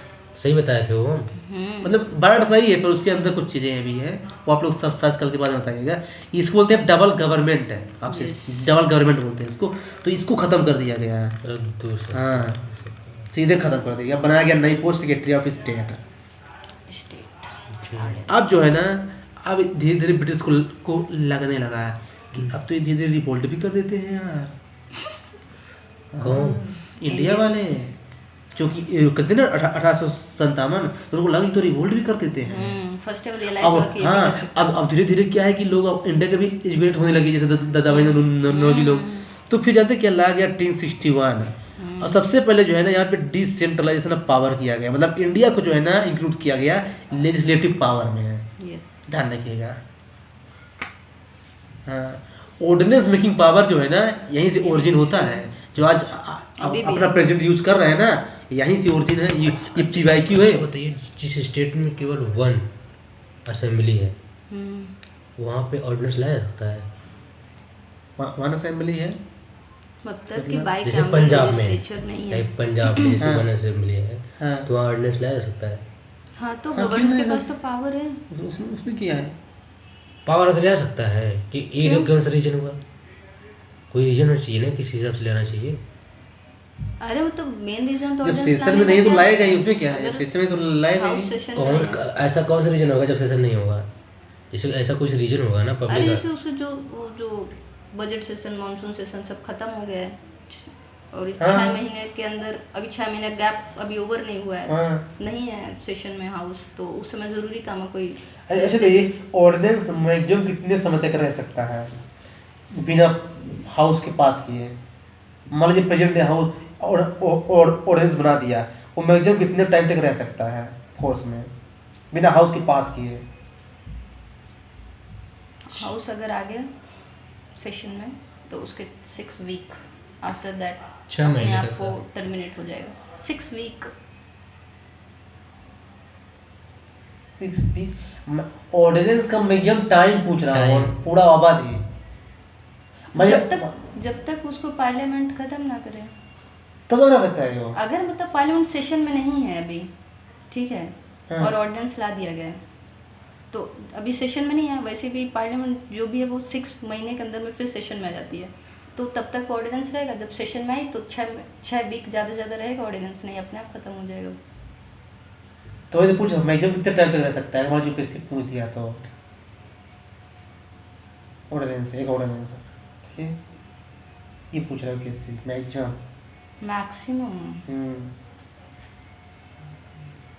सही बताए थे वो। मतलब बड़ा सही है पर उसके अंदर कुछ चीज़ें भी है, वो आप लोग सर्च करके बाद में बताइएगा। इसको बोलते हैं डबल गवर्नमेंट है, आपसे डबल गवर्नमेंट बोलते हैं इसको। तो इसको ख़त्म कर दिया गया है, दूसरा हाँ सीधे ख़त्म कर दिया, बनाया गया नई post secretary of state. State. अब जो है ना, अब धीरे धीरे ब्रिटिश को लगने लगा है कि अब तो ये धीरे धीरे रिवोल्ट भी कर देते हैं यार। कौन? इंडिया वाले, क्योंकि कहते ना 1857, तो उनको लगा कि तो रिवोल्ट भी कर देते हैं। फर्स्ट टाइम रियलाइज हुआ कि हाँ, अब धीरे धीरे क्या है कि लोग अब इंडिया के भी एजुकेटेड होने लगे, जैसे दादाभाई नौरोजी लोग। तो फिर जानते क्या ला गया 1861, और सबसे पहले जो है ना यहाँ पे डिसेंट्रलाइजेशन ऑफ पावर किया गया, मतलब इंडिया को जो है ना इंक्लूड किया गया लेजिस्लेटिव पावर में है। ध्यान रखिएगा। हाँ, ऑर्डिनेंस मेकिंग पावर जो है ना यहीं से ओरिजिन होता है, जो आज अपना प्रेजेंट यूज कर रहे हैं ना, यहीं से ओरिजिन है। ये क्यू है। बताइए, जिस स्टेट में केवल 1 असेंबली है वहाँ पे ऑर्डिनेंस लाया जाता है? 1 असेंबली है, मतलब कि बाई जैसे पंजाब में, नहीं है। पंजाब में जैसे हाँ। 1 असेंबली है, हाँ। तो वहाँ ऑर्डिनेंस लाया जा सकता है। हाँ, तो हाँ, गवर्नमेंट के पास तो पावर है। उसमें क्या है, पावर तो ले सकता है कि ये कौन सा रीजन होगा, कोई रीजन होना चाहिए ना, किसी हिसाब से लेना चाहिए। अरे वो तो मेन रीजन तो जब सेशन में नहीं तो लाएगा ही, उसमें क्या है, जब सेशन में तो लाएगा ही। ऐसा कौन सा रीजन होगा जब सेशन नहीं होगा? जैसे ऐसा कुछ रीजन होगा ना अरे पब्लिक जैसे उसके जो बजट सेशन, मानसून सेशन सब खत्म हो गया है, और 6 महीने के अंदर, अभी 6 महीने गैप अभी ओवर नहीं हुआ है, नहीं है सेशन में हाउस, तो उस समय जरूरी काम है कोई। अच्छा, तो ये ऑर्डिनेंस मैक्सिमम कितने समय तक रह सकता है बिना हाउस के पास किए? मान लीजिए प्रेसिडेंट ने हाउस ऑर्डिनेंस बना दिया, वो मैक्सिमम कितने टाइम तक रह सकता है फोर्स में बिना हाउस के पास किए? हाउस अगर आ गया सेशन में तो उसके 6 वीक आफ्टर दैट 6 महीने तक आपको टर्मिनेट हो जाएगा। 6 वीक 6 वीक ऑर्डिनेंस का मैक्सिमम टाइम पूछ रहा हूँ, पूरा आबादी जब तक उसको पार्लियामेंट खत्म ना करे तब तो रह सकता है वो। अगर मतलब पार्लियामेंट सेशन में नहीं है अभी, ठीक है, हाँ। और ऑर्डिनेंस ला दिया गया है, तो अभी सेशन में नहीं है, वैसे भी पार्लियामेंट जो भी है वो 6 महीने के अंदर में फिर सेशन में आ जाती है, तो तब तक ऑर्डिनेंस रहेगा। जब सेशन में आई तो 6 वीक ज़्यादा से ज़्यादा रहेगा, ऑर्डिनेंस नहीं अपने आप खत्म हो जाएगा। तो वैसे पूछो मैक्सिमम कितने टाइम तक रह सकता है, हमारा जो किसी पूछ दिया तो ऑर्डिनेंस, एक ऑर्डिनेंस, ठीक है, ये पूछ रहा है किसी मैक्सिमम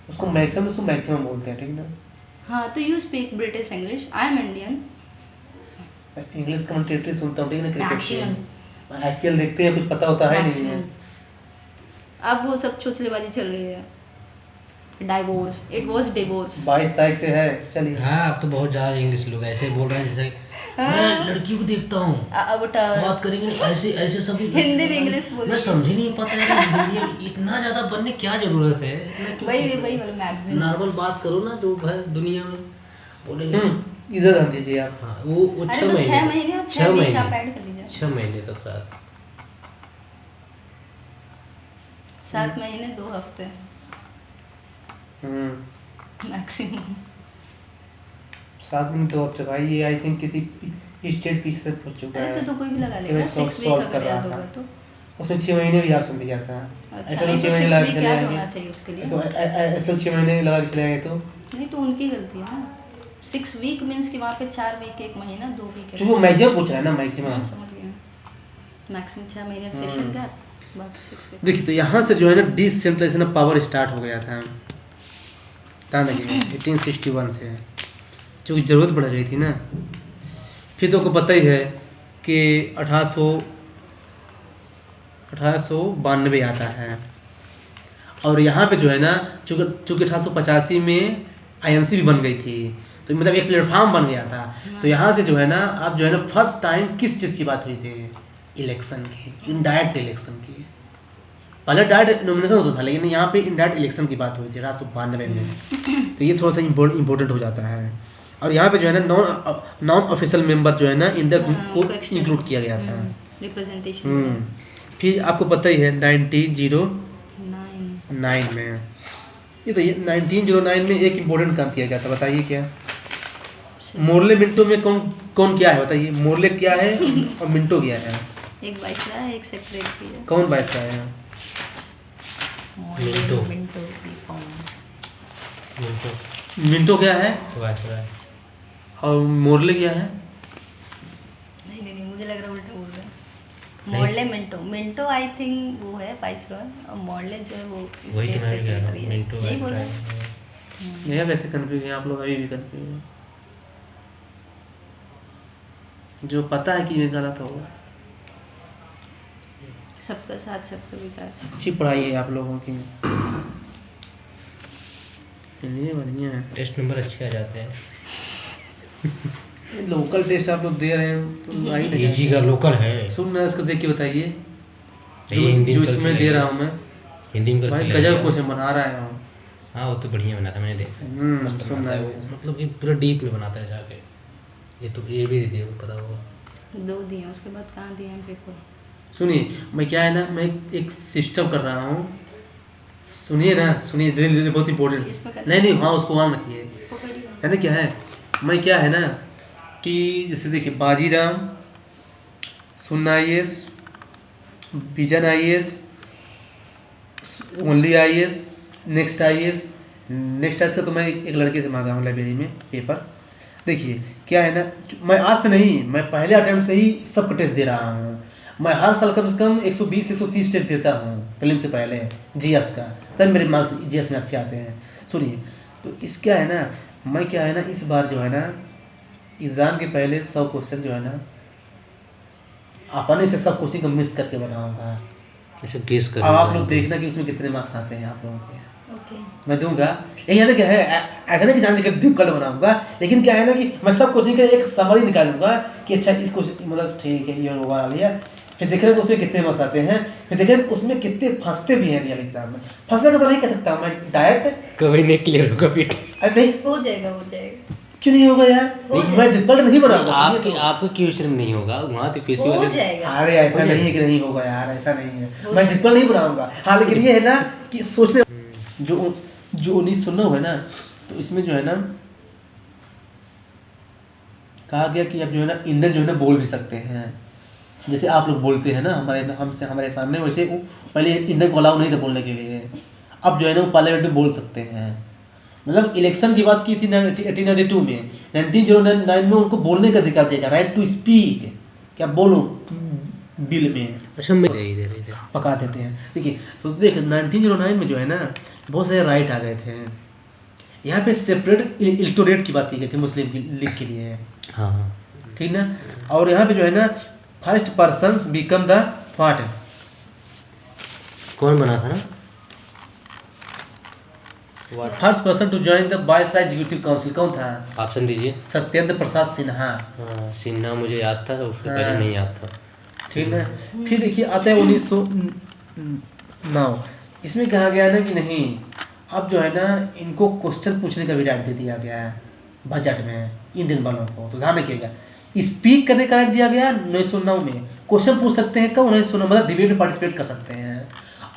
उसको मैक्सिमम, उसको मैक्सिमम बोलते हैं, ठीक ना। हाँ, तो you speak British English, I am Indian. English commentary सुनता हूँ, ठीक है ना, क्रिकेट आईपीएल देखते हैं, कुछ पता होता है नहीं है। अब वो सब चुचलेबाजी चल रही है, डाइवोर्स, इट वाज डिवोर्स 22 तारीख से है, चलिए। हाँ, अब तो बहुत ज़्यादा इंग्लिश लोग ऐसे बोल रहे हैं जैसे मैं लड़कियों को देखता हूँ बात करेंगे ऐसे सभी हिंदी भी इंग्लिश बोल, मैं समझ ही नहीं पाता है हिंदी में इतना ज़्यादा बनने क्या ज़रूरत है। वही मैगजीन नॉर्मल बात करो ना, जो भाई दुनिया में बोलेंगे। इधर ध्यान दीजिए आप। हाँ, वो 6 महीने 6 महीने आप ऐड कर लीजिए, 6 महीने तक साथ 7 महीने 2 हफ्ते मैक्सिमम। 7 महीने 2 हफ्ते भाई, ये आई थिंक किसी स्टेट पीछे से पूछ चुका है। तो कोई भी लगा लेगा, 6 वीक अगर याद होगा तो उसमें 6 महीने भी आप सुन लिया था। अच्छा, नहीं तो 6 वीक याद होना चाहिए उसके लिए, तो ऐसे 6 महीने लगा के चले गए तो नहीं, तो उनकी गलती है ना। 6 वीक मींस कि वहाँ पे 4 वीक 1 महीना 2 वीक जो वो मैक्सिमम पूछ रहा है ना, मैक्सिमम समझ गया, मैक्सिमम 6 महीने सेशन गैप, बाकी 6 वीक। देखिए, तो यहाँ से जो है ना डिसेंट्रलाइजेशन ऑफ पावर स्टार्ट हो गया था, ध्यान रखिए 1861 से, चूँकि ज़रूरत बढ़ गई थी ना। फिर तो आपको पता ही है कि 1892 आता है, और यहाँ पे जो है ना चूँकि 1885 में आईएनसी भी बन गई थी, तो मतलब एक प्लेटफॉर्म बन गया था। तो यहाँ से जो है ना अब जो है ना फर्स्ट टाइम किस चीज़ की बात हुई थी, इलेक्शन की, इनडायरेक्ट इलेक्शन की। पहले डायरेक्ट नॉमिनेशन होता था, लेकिन यहाँ पे इनडायरेक्ट इलेक्शन की बात हुई थी 1892 में। तो ये थोड़ा सा इम्पोर्टेंट हो जाता है। और यहाँ पे जो है ना नॉन ऑफिशियल मेंबर जो है ना इंडिया को इंक्लूड किया गया था, रिप्रेजेंटेशन। फिर आपको पता ही है 1909 में, ये तो 1909 में एक इम्पोर्टेंट काम किया गया था, बताइए क्या? मोरले मिंटो में कौन क्या है बताइए? मोरले क्या है और मिंटो क्या है? एक वाइसराय है, एक सेक्रेटरी है। कौन वाइसराय है? मिंटो। मिंटो की फॉर्म। मिंटो मिंटो क्या है वायसराय। और मोरले क्या है? नहीं नहीं नहीं, मुझे लग रहा है उल्टा बोल रहे हैं। नहीं। Morley Minto, Minto I think वो है वाइसरॉय, और मॉर्ले जो है वो वही तो स्टेट मैं कह रहा सेक्रेटरी हूँ, है। मिंटो यही बोल रहे वायसराय। हैं। यह वैसे कंफ्यूज है आप लोग, अभी भी कंफ्यूज हैं। जो पता है कि ये गलत होगा। सबका साथ सबका विकास। अच्छी पढ़ाई है आप लोगों की, ये बढ़िया है। टेस्ट नंबर अच्छे आ जाते हैं। ये लोकल टेस्ट आप लोग दे रहे हैं तो आई नहीं। इजी का लोकल है। सुन ना, इसको देख के बताइए ये हिंदी जो में इसमें करके दे रहा लाइए। हूँ मैं। हिंदी में भाई करके गजब लाइए। क्वेश्चन बना रहा है वो। हाँ वो तो बढ़िया बनाता है, मैंने देखा। मस्त सुन बनाता है रहा वो, है। मतलब कि पूरा डीप में बनाता है जाके। ये तो ये भी दे पता होगा। 2 दिए, उसके बाद कहाँ दिए हम पेपर। सुनिए, मैं क्या है ना, मैं एक सिस्टम कर रहा हूँ। सुनिए ना, सुनिए, धीरे बहुत इंपॉर्टेंट। इसमें कर- नहीं नहीं, हाँ उसको ऑन रखिए। पकड़िए। कहते क्या है, मैं क्या है ना कि जैसे देखिए, बाजीराम, सुन्ना IAS, vision IAS, only IAS, next IAS। Next IAS का तो मैं एक लड़के से मांगा हूँ लाइब्रेरी में पेपर। देखिए क्या है ना, मैं आज से नहीं, मैं पहले अटेम्प्ट से ही सबका टेस्ट दे रहा हूँ। मैं हर साल कम से कम 120-130 टेस्ट देता हूँ प्रीलिम से पहले GS का, तब मेरे मार्क्स GS में अच्छे आते हैं। सुनिए, तो इस क्या है ना, मैं क्या है ना, इस बार जो है ना एग्ज़ाम के पहले 100 क्वेश्चन जो है ना अपने से सब कोचिंग को मिस करके बनाऊंगा। ऐसे गेस कर। अब आप लोग देखना कि उसमें कितने मार्क्स आते हैं आप लोगों के। ओके। मैं दूंगा, लेकिन यहाँ क्या है, ऐसा नहीं कि जान के डिफिकल्ट बनाऊंगा, लेकिन क्या है ना कि मैं सब क्वेश्चन का एक समरी निकालूंगा कि अच्छा इस क्वेश्चन मतलब ठीक है ये होगा लिया, फिर देख रहे हैं उसमें कितने मार्क्स आते हैं, फिर देख रहे हैं उसमें कितने फंसते भी हैं रियल एग्जाम में। फंसने का तो नहीं कह सकता मैं डायरेक्ट, कभी नहीं क्लियर होगा फिर। अरे नहीं, हो जाएगा हो जाएगा। क्यों नहीं होगा यार, मैं डिफिकल्ट नहीं बनाऊंगा। आपके सुनिए तो। आपके क्वेश्चन में नहीं होगा, वहाँ तो पीसी हो वाले। जाएगा। अरे ऐसा हो नहीं है जाएगा। कि नहीं होगा यार, ऐसा नहीं है, हो मैं जाएगा। डिफिकल्ट नहीं बनाऊंगा। हाँ लेकिन ये है ना कि सोचने जो 1909 है ना, तो इसमें जो है ना कहा गया कि अब जो है ना इंडियन जो है ना बोल भी सकते हैं, जैसे आप लोग बोलते हैं ना हमारे सामने, वैसे वो पहले इंडियन को अलाउ नहीं था बोलने के लिए, अब जो है ना वो पार्लियामेंट में बोल सकते हैं। मतलब इलेक्शन की बात की थी 1892 में, 1909 में उनको बोलने का अधिकार दिया, राइट टू स्पीक, क्या बोलो बिल में अच्छा मैं इधर पका देते हैं। देखिए तो देख 1909 में जो है ना बहुत सारे राइट आ गए थे। यहाँ पे सेपरेट इलेक्टोरेट की बात की गई थी मुस्लिम की लीग के लिए, हाँ हाँ। ठीक ना। और यहाँ पे जो है ना first person become the what, कौन बना था ना first person to join the viceroy executive council, कौन था? ऑप्शन दीजिए। सत्येंद्र प्रसाद सिन्हा, हाँ सिन्हा मुझे याद था, उससे हाँ। पहले नहीं याद था। ठीक है। फिर देखिए आता है 1909, इसमें कहा गया ना कि नहीं, अब जो है ना इनको क्वेश्चन पूछने का भी राइट दे दिया गया है बजट में इंडियन वालों को, तो ध्यान रखिएगा। स्पीक करने का राइट दिया गया 1909 में, क्वेश्चन पूछ सकते हैं कब 1909, मतलब डिबेट में पार्टिसिपेट कर सकते हैं।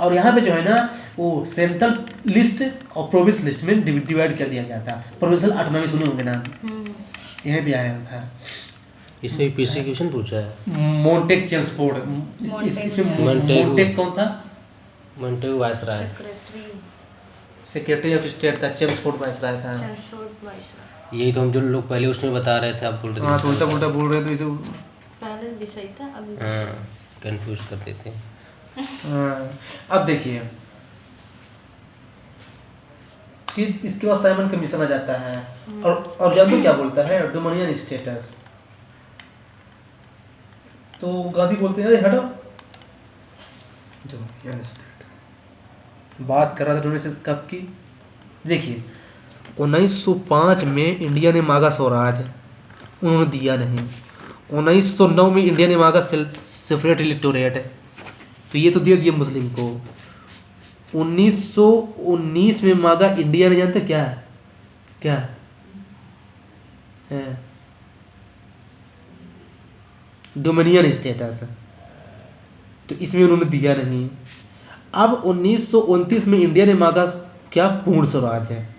और यहाँ पे जो है ना वो सेंट्रल लिस्ट और प्रोविंस लिस्ट में डिवाइड कर दिया गया था। प्रोविंशियल ऑटोनॉमी सुने होंगे ना, यहीं भी आया था। इसमें पीसी क्वेश्चन पूछा है। मोंटेक चेम्सफोर्ड, इसमें मोंटेक कौन था? Montagu viceroy. Secretary secretary of state था, चेम्सफोर्ड वायसराय था। Chelmsford viceroy. यही तो हम जो लोग पहले उसमें बता रहे थे, आप बोल रहे थे। हाँ तो उल्टा पुल्टा बोल रहे तो इसे। पहले विषय था, अभी हाँ कंफ्यूज कर देते हैं। हाँ, अब देखिए फिर इसके बाद साइमन कमीशन आ जाता है, और जानते क्या बोलता है? Dominion status. तो गांधी बोलते हैं अरे हटो, डोमिनियन स्टेटस बात कर रहा था डोमिनियन स्टेटस कब की? देखिए 1905 में इंडिया ने मांगा स्वराज, उन्होंने दिया नहीं। 1909 में इंडिया ने मांगा सेपरेट इलेक्टोरेट, तो ये तो दे दिया मुस्लिम को। 1919 में मांगा इंडिया ने, जानते क्या क्या है? डोमिनियन स्टेटस, तो इसमें उन्होंने दिया नहीं। अब 1929 में इंडिया ने मांगा क्या? पूर्ण स्वराज है।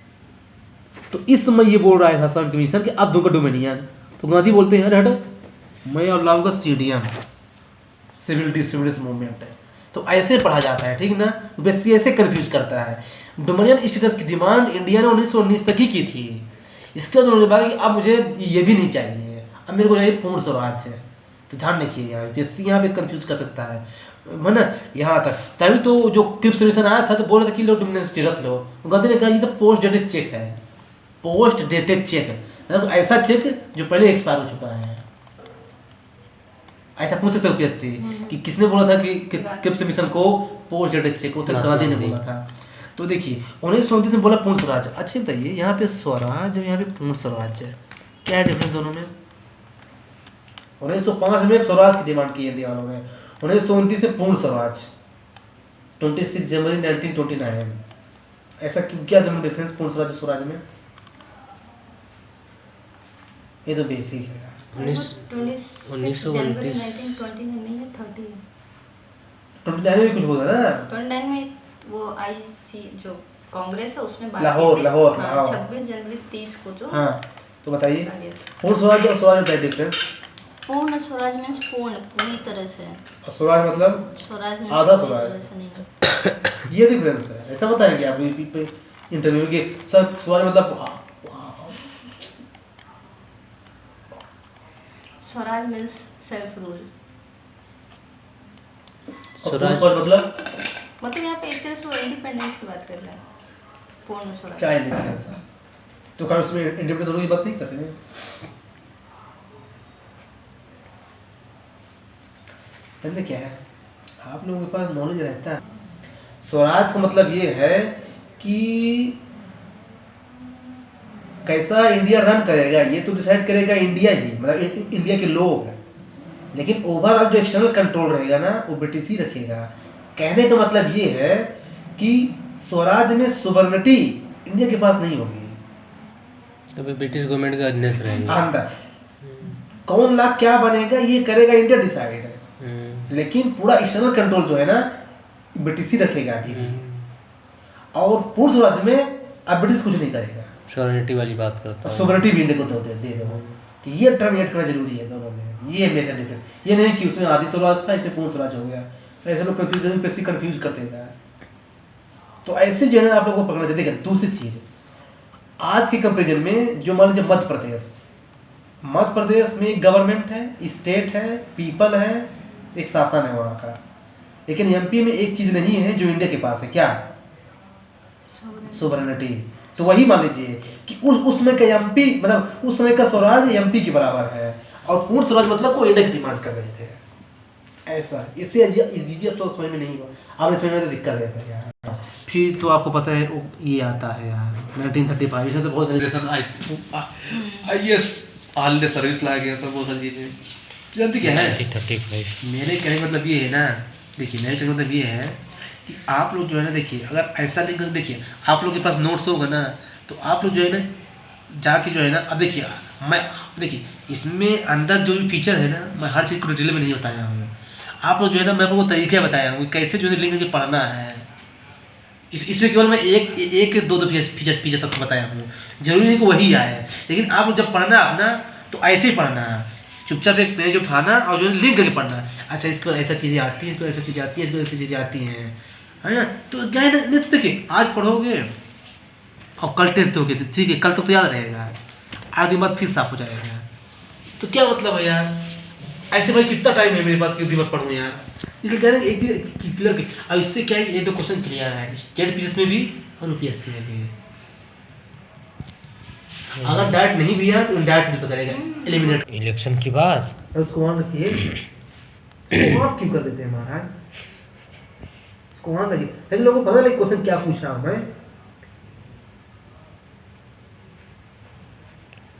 तो इस समय ये बोल रहा है हसन कमीशन कि अब दूंगा डोमिनियन, तो गांधी बोलते हैं अरे हटो, मैं अब लाऊंगा CDM, सिविल डिसोबीडियंस मूवमेंट है। तो ऐसे पढ़ा जाता है, ठीक ना। यूपीएससी ऐसे कंफ्यूज करता है। डोमिनियन स्टेटस की डिमांड इंडिया ने 1919 तक ही की थी। इसके बाद उन्होंने कहा कि अब मुझे ये भी नहीं चाहिए, अब मेरे को चाहिए पूर्ण स्वराज्य। तो ध्यान रखिए यार, यूपीएससी यहाँ पे कंफ्यूज कर सकता है ना, यहाँ तक। तभी तो जो क्रिप्स सॉल्यूशन आया था तो बोल रहे थे कि लो डोमिनियन स्टेटस लो, गांधी ने कहा ये तो पोस्ट डेटेड चेक है, पोस्ट डेटेड चेक, मतलब ऐसा चेक जो पहले एक्सपायर हो चुका है। ऐसा पूछ सकते हो यूपीएससी कि किसने बोला था कि क्रिप्स मिशन को पोस्ट डेटेड चेक, वो तो गांधी ने बोला था। तो देखिए 1937 में बोला पूर्ण स्वराज्य। अच्छे बताइए, यहाँ पे स्वराज और यहाँ पे पूर्ण स्वराज्य, क्या है डिफरेंस दोनों में? 1905 में स्वराज की डिमांड की इंडिया वालों ने, 1929 में पूर्ण स्वराज, 26 जनवरी 1929। ऐसा क्यों, क्या दोनों डिफरेंस पूर्ण स्वराज स्वराज में? ये तो बेसिक है। 1929 जनवरी 1920 में नहीं है, 30 है। 29 में कुछ बोला ना, 29 में वो आईसी जो कांग्रेस है उसने बात लाहौर की थी। लाहौर हाँ, लाहौर 26 जनवरी 30 को जो हाँ। तो बताइए बता दिया था। पूर्ण स्वराज और स्वराज का डिफरेंस? पूर्ण स्वराज मीन्स पूर्ण, पूरी तरह से। और स्वराज मतलब स्वराज मीन्स आधा पूरी स्वराज। तरह से नहीं। ये डिफरेंस है, ऐसा बताएंगे आप इंटरव्यू के सर? स्वराज मतलब Swaraj means self rule. Swaraj मतलब यहाँ पे एक तरह से वो इंडिपेंडेंस की बात कर रहा है, पूर्ण स्वराज। क्या इंडिपेंडेंस है? तो क्या उसमें इंडिपेंडेंस होने की बात नहीं कर रहे हैं? जानते क्या है, आप लोगों के पास नॉलेज रहता है। स्वराज का मतलब ये है कि कैसा इंडिया रन करेगा ये तो डिसाइड करेगा इंडिया ही, मतलब इंडिया के लोग। लेकिन ओवरऑल जो एक्सटर्नल कंट्रोल रहेगा ना वो ब्रिटिश ही रखेगा। कहने का मतलब ये है कि स्वराज में सोवरेनिटी इंडिया के पास नहीं होगी, तो ब्रिटिश गवर्नमेंट का अधीन रहेंगे। अंदर कौन ला क्या बनेगा ये करेगा इंडिया डिसाइड है, लेकिन पूरा एक्सटर्नल कंट्रोल जो है ना ब्रिटिश ही रखेगा अभी भी। और पूर्ण स्वराज में अब ब्रिटिश कुछ नहीं करेगा, सॉवरेनिटी वाली बात करता है। सोवरेनिटी भी इंडिया को दे दो। तो ये टर्म ऐड करना जरूरी है दोनों में, ये मेजर डिफरेंस। ये नहीं कि उसमें आदि स्वराज था इसमें पूर्ण स्वराज हो गया, ऐसे लोग कंफ्यूज कर देता है। तो ऐसे जो है ना आप लोगों को पकड़ना चाहिए। देखिए दूसरी चीज, आज के कंपेरिजन में जो मान लीजिए मध्य प्रदेश में एक गवर्नमेंट है, स्टेट है, पीपल है, एक शासन है वहाँ का। लेकिन एमपी में एक चीज नहीं है जो इंडिया के पास है, क्या? सोवरेनिटी। तो वही मान लीजिए कि उस समय का एमपी मतलब उस समय का स्वराज एमपी के बराबर है, और पूर्ण स्वराज मतलब वो इंडिया की डिमांड कर रहे थे। ऐसा इससे इजी आप तो समझ में नहीं हुआ, अब इसमें में तो दिक्कत है यार। फिर तो आपको पता है ये आता है यार 1935, इसमें तो बहुत सारी आईएएस आल सर्विस लाया गया सब बहुत सारी चीज़ें। जानते क्या है 1935 मेरे कहने का मतलब ये है ना, देखिए मेरे कहने का मतलब ये है कि आप लोग जो है ना, देखिए अगर ऐसा लिख कर देखिए आप लोग के पास नोट्स होगा ना, तो आप लोग जो है ना जाके जो है ना, अब देखिए मैं देखिए इसमें अंदर जो भी फीचर है ना, मैं हर चीज़ को डिटेल में नहीं बताया हूँ। आप लोग जो है ना मैं आपको तरीके बताया हूँ कैसे जो है लिंक करके पढ़ना है। इसमें केवल मैं एक दो फीचर सबको बताया हूँ, जरूरी नहीं कि वही आए, लेकिन आप जब पढ़ना अपना तो ऐसे ही पढ़ना है, चुपचाप एक पेज उठाना और जो है लिंक करके पढ़ना। अच्छा इसको ऐसा चीज़ें आती हैं, इसको ऐसा चीज़ें आती है, इसको ऐसी चीज़ें आती हैं, है ना। तो क्या है ना, नहीं तो देखिए आज पढ़ोगे और कल टेस्ट दोगे तो ठीक है, कल तक तो याद रहेगा, 8 दिन बाद फिर साफ हो जाएगा। तो क्या मतलब है यार, ऐसे भाई कितना टाइम है मेरे पास कि दिन भर पढ़ूँ यार। इसलिए कह रहे हैं एक दिन क्लियर की। अब इससे क्या है, ये तो क्वेश्चन क्लियर है स्टेट पीसीएस में भी और यूपीएससी में भी। अगर डायरेक्ट नहीं भी है तो इनडायरेक्ट भी करेगा, एलिमिनेट इलेक्शन की बात उसको वहाँ रखिए। आप क्यों कर देते हैं महाराज, उसको वहाँ रखिए। लेकिन लोगों को पता नहीं क्वेश्चन क्या पूछ रहा हूँ मैं।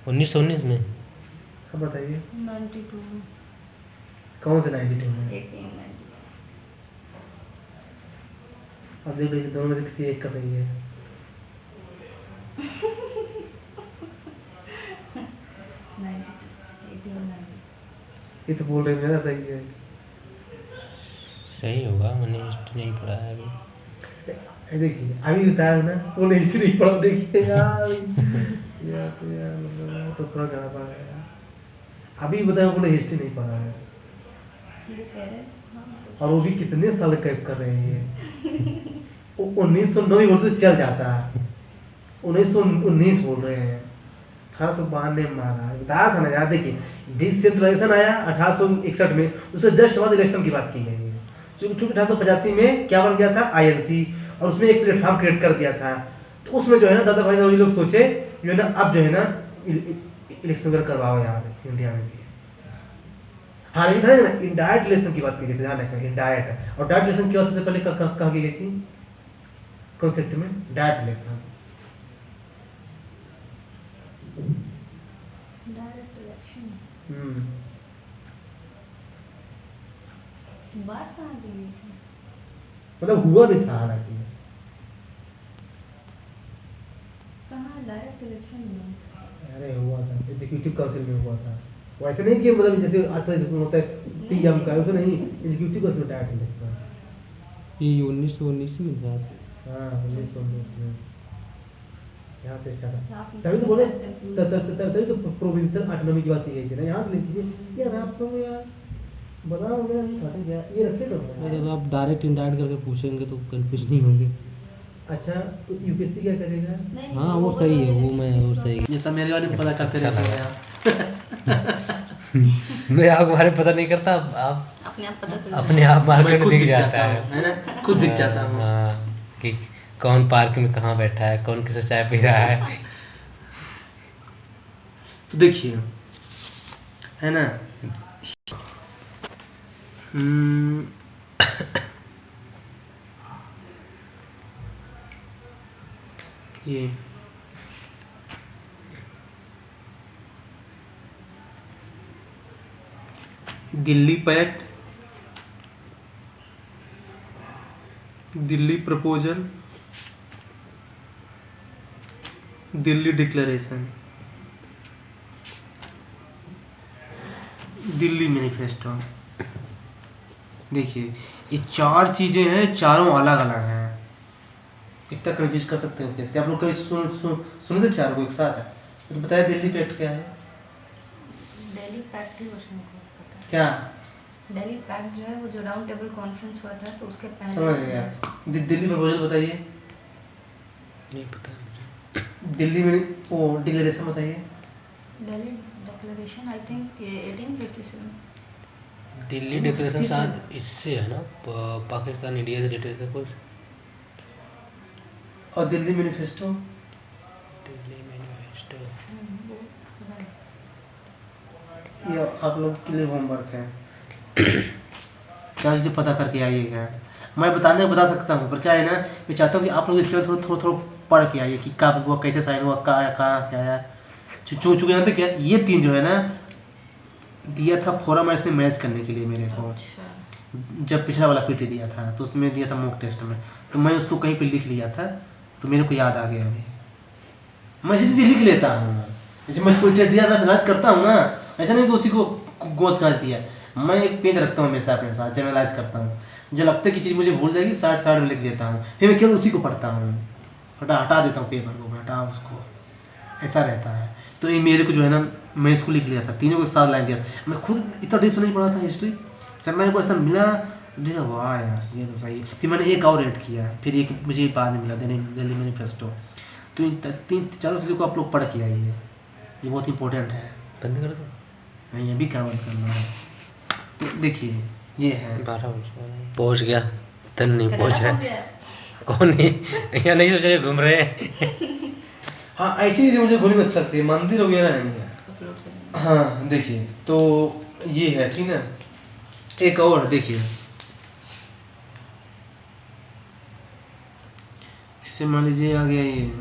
1919 में अब बताइए 92 कौन से 92 में? 18 अब देख लीजिए दोनों में से किसी एक का सही है। ये तो बोल रहे हैं मेरा सही है। सही होगा, मैंने हिस्ट्री नहीं पढ़ा है अभी। देखिए अभी बताया ना, वो हिस्ट्री नहीं पढ़ा। देखिए यार यार तो थोड़ा गड़बड़ है यार। अभी बताया वो हिस्ट्री नहीं पढ़ा है। और वो भी कितने साल कैद कर रहे हैं। 1909 बोलते तो चल जाता है, 1919 बोल रहे हैं। 1852 में मारा, बताया था ना यार। देखिए डिसेंट्रलाइजेशन आया 1861 में, उससे जस्ट बाद इलेक्शन की बात की गई है। चूंकि 1885 में क्या बन गया था, INC, और उसमें एक प्लेटफॉर्म क्रिएट कर दिया था। तो उसमें जो है ना दादा भाई नौरोजी लोग सोचे जो है ना अब जो है ना इलेक्शन वगैरह करवाओ यार इंडिया में भी। हाँ लेकिन था ना इनडायरेक्ट इलेक्शन की बात की गई थी, ध्यान रखना इनडायरेक्ट। और डायरेक्ट इलेक्शन की बात सबसे पहले कहाँ की गई थी, कॉन्सेप्ट में डायरेक्ट इलेक्शन। डायरेक्ट इलेक्शन बात कहाँ की गई थी? मतलब हुआ भी था हालांकि। कहाँ डायरेक्ट इलेक्शन हुआ? अरे हुआ था, एग्जीक्यूटिव काउंसिल में हुआ था। वैसे नहीं कि मतलब जैसे आजकल होता है PM का, वैसे नहीं, एग्जीक्यूटिव काउंसिल में डायरेक्ट इलेक्शन। ये 1919 में था। हाँ 1919 में यहाँ से स्टार्ट था। आपने तभी तो बोले तो तभी तो प्रोविंशियल ऑटोनॉमी की बात की गई थी ना। यहाँ से लिखिए यार आप तो यार बताओ मैं हटे गया, ये रखे तो जब आप डायरेक्ट इनडायरेक्ट करके पूछेंगे तो कंफ्यूज नहीं होंगे। अच्छा तो UPSC क्या करेगा? नहीं, हाँ वो सही है, वो सही है। ये सब मेरे बारे में पता करते रहते हैं मैं आपके बारे में पता नहीं करता, आप अपने आप पता चल अपने आप मार्केट खुद में दिख दिख जाता हूँ, है ना, खुद दिख जाता हूँ। हाँ, कि कौन पार्क में कहाँ बैठा है, कौन किससे चाय पी रहा है। तो देखिए है ना, ये Delhi pact, Delhi proposal, Delhi declaration, Delhi manifesto. देखिए ये चार चीजें हैं, चारों अलग अलग हैं। इतना कंफ्यूज कर सकते हो कैसे? आप लोग कभी सुने थे चारों को एक साथ है? तो बताया दिल्ली पैक्ट क्या है? दिल्ली पैक्ट ही उसमें को पता है। क्या दिल्ली पैक्ट जो है वो जो राउंड टेबल कॉन्फ्रेंस हुआ था तो उसके पहले समझ गया। दिल्ली प्रपोजल बताइए। नहीं पता मुझे। दिल्ली में वो डिक्लेरेशन बताइए। Delhi declaration I think 1857। Delhi declaration शायद इससे है ना, पाकिस्तान इंडिया से रिलेटेड है कुछ। और दिल्ली मैनिफेस्टो, दिल्ली मैनिफेस्टो ये आप लोग के लिए होमवर्क है। क्या चीज़ें पता करके आइएगा। मैं बता सकता हूँ, पर क्या है ना, मैं चाहता हूँ कि आप लोग इसके बाद थोड़ा पढ़ के आइए कि कब हुआ, कैसे साइन हुआ, कहाँ से आया। चूँकि यहाँ तक क्या ये तीन जो है ना दिया था फॉरम इसने मैच करने के लिए मेरे को। जब पिछला वाला PT दिया था तो उसमें दिया था मॉक टेस्ट में, तो मैं उसको कहीं पे लिख लिया था तो मेरे को याद आ गया। अभी मैं इसी से लिख लेता हूँ, जैसे मैं कोई टेस्ट दिया था इलाज करता हूँ ना, ऐसा नहीं कि उसी को गोद काट दिया। मैं एक पेज रखता हूँ हमेशा अपने साथ जब मैं इलाज करता हूँ। जो लगता है कि चीज़ मुझे भूल जाएगी 60 में लिख लेता हूँ, फिर मैं केवल उसी को पढ़ता हूँ, हटा देता हूँ पेपर को, हटा उसको, ऐसा रहता है। तो ये मेरे को जो है ना मैं इसको लिख लिया था, तीनों को 7 लाइन दिया। मैं खुद इतना डीप से नहीं पढ़ा था हिस्ट्री, जब मेरे को ऐसा मिला देखा वाह यार ये तो सही है। फिर मैंने एक और ऐड किया, फिर एक मुझे बाद में मिला दिल्ली मैनिफेस्टो। तो इन चारों चीज़ों को आप लोग पढ़ के आइए, ये बहुत इंपॉर्टेंट है। बंद कर दो, नहीं अभी क्या बंद करना है। तो देखिए ये है 12 पहुँच गया, तन नहीं पहुँच रहा। कौन नहीं, यहाँ नहीं सोच रहे, घूम रहे हैं। हाँ ऐसी चीज़ें मुझे घूमने में अच्छा लगती है, मंदिर वगैरह नहीं है। हाँ देखिए तो ये है ठीक है। एक और देखिए, जैसे मान लीजिए आ गया ये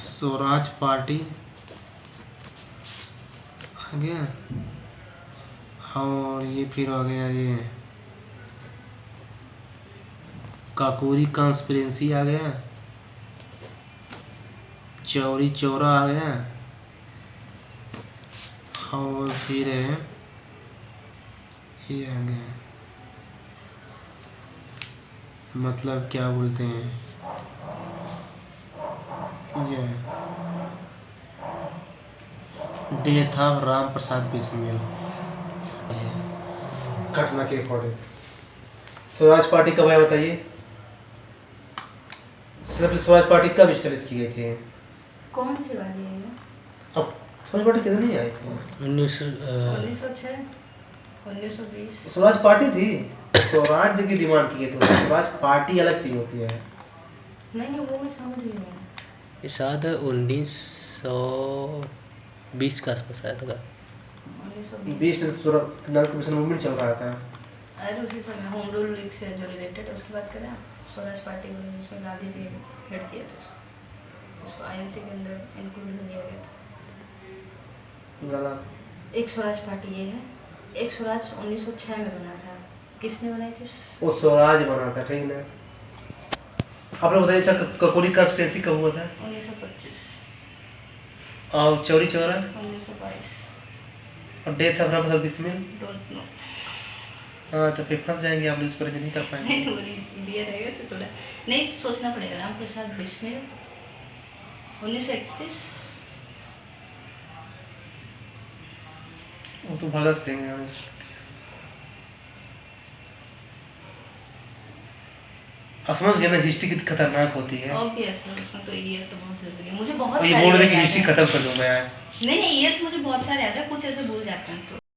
स्वराज पार्टी आ गया, और ये फिर आ गया ये काकोरी कॉन्स्पिरेंसी आ गया, चौरी चौरा आ गया, और फिर है ये आ गया, मतलब क्या बोलते हैं ये ये था राम प्रसाद बिस्मिल घटना के अकॉर्डिंग। स्वराज पार्टी कब आया बताइए? सबसे स्वराज पार्टी कब स्टैब्लिश की गई थी? कौन सी वाली है ये? अब स्वराज पार्टी कितने नहीं आई थी? 1906 1920। स्वराज पार्टी थी, स्वराज की डिमांड की गई थी। स्वराज पार्टी अलग चीज होती है। नहीं वो मैं समझ रही हूँ। ये शायद 1920 के आसपास आया था। 1920 बीच में नॉन कमीशन मूवमेंट चल रहा था। अरे उसी समय होम रूल लीग से जो रिलेटेड है उसकी बात करें आप। स्वराज पार्टी को जिसमें गांधी जी हेड किया था, उसको आईएनसी के अंदर इंक्लूड नहीं किया गया था। गलत। एक स्वराज पार्टी ये है। एक स्वराज 1906 में बना था। किसने बनाई थी? वो स्वराज बना था, ठीक ना? आप लोग बताइए, अच्छा ककोरी कॉन्स्पिरेसी कब हुआ था? 1925 और चौरी चौरा 1922। और death of Ram Prasad Bismil? Don't know. हाँ तो फिर फंस जाएंगे, आप लोग इस पर नहीं कर पाएंगे। नहीं वो दिया रहेगा तो थोड़ा नहीं सोचना पड़ेगा। राम प्रसाद बिस्मिल 1931। वो तो भगत सिंह है। आप समझ गए ना, हिस्ट्री कितनी खतरनाक होती है। ऑब्वियसली उसमें तो ईयर तो बहुत जरूरी है। मुझे बहुत और ये सारे बोल रहे याद कि हैं। हिस्ट्री खत्म कर दूं मैं आज। नहीं ईयर तो मुझे बहुत सारे याद है, कुछ ऐसे भूल जाते हैं तो